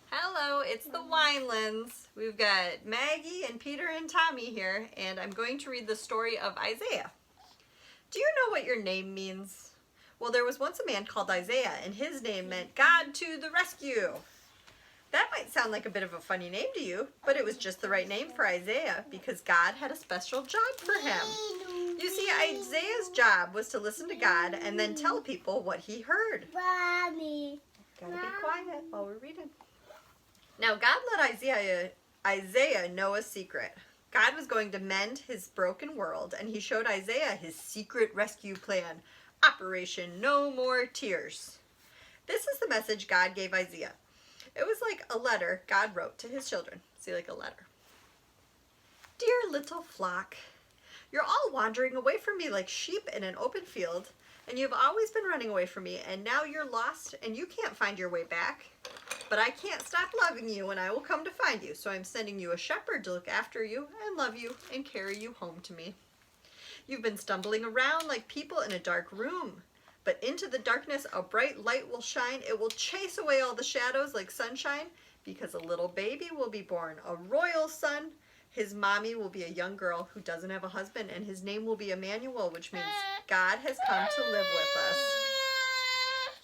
Hello, it's the Winelands. We've got Maggie and Peter and Tommy here, and I'm going to read the story of Isaiah. Do you know what your name means? Well, there was once a man called Isaiah, and his name meant God to the rescue. That might sound like a bit of a funny name to you, but it was just the right name for Isaiah because God had a special job for him. You see, Isaiah's job was to listen to God and then tell people what he heard. Mommy. Gotta be quiet while we're reading. Now God let Isaiah know a secret. God was going to mend his broken world, and he showed Isaiah his secret rescue plan, Operation No More Tears. This is the message God gave Isaiah. It was like a letter God wrote to his children. See, like a letter. Dear little flock, you're all wandering away from me like sheep in an open field, and you've always been running away from me, and now you're lost and you can't find your way back. But I can't stop loving you, and I will come to find you, so I'm sending you a shepherd to look after you and love you and carry you home to me. You've been stumbling around like people in a dark room, but into the darkness a bright light will shine. It will chase away all the shadows like sunshine, because a little baby will be born, a royal son. His mommy will be a young girl who doesn't have a husband, and his name will be Emmanuel, which means God has come to live with us.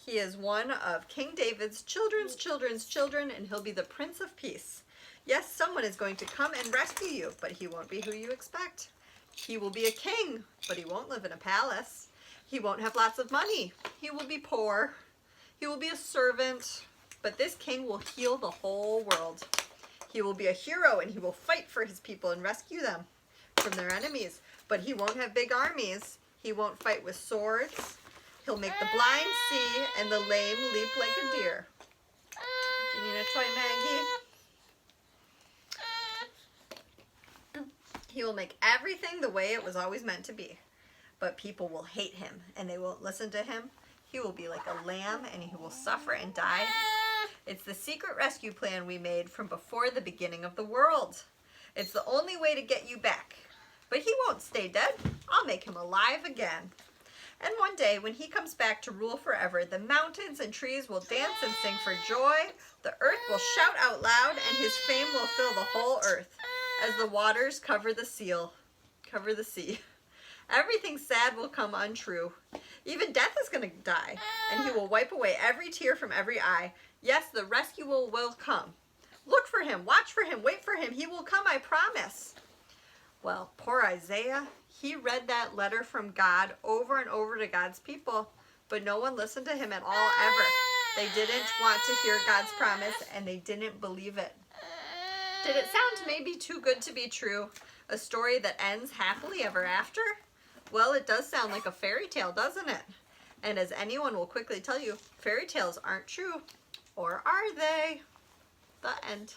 He is one of King David's children's children, and he'll be the Prince of Peace. Yes, someone is going to come and rescue you, but he won't be who you expect. He will be a king, but he won't live in a palace. He won't have lots of money. He will be poor. He will be a servant, but this king will heal the whole world. He will be a hero, and he will fight for his people and rescue them from their enemies, but he won't have big armies. He won't fight with swords. He'll make the blind see and the lame leap like a deer. Do you need a toy, Maggie? He will make everything the way it was always meant to be. But people will hate him and they won't listen to him. He will be like a lamb and he will suffer and die. It's the secret rescue plan we made from before the beginning of the world. It's the only way to get you back. But he won't stay dead. I'll make him alive again. And one day, when he comes back to rule forever, the mountains and trees will dance and sing for joy. The earth will shout out loud, and his fame will fill the whole earth, as the waters cover the sea. Everything sad will come untrue. Even death is going to die, and he will wipe away every tear from every eye. Yes, the rescue will come. Look for him, watch for him, wait for him. He will come, I promise. Well, poor Isaiah, he read that letter from God over and over to God's people, but no one listened to him at all ever. They didn't want to hear God's promise, and they didn't believe it. Did it sound maybe too good to be true? A story that ends happily ever after? Well, it does sound like a fairy tale, doesn't it? And as anyone will quickly tell you, fairy tales aren't true. Or are they? The end.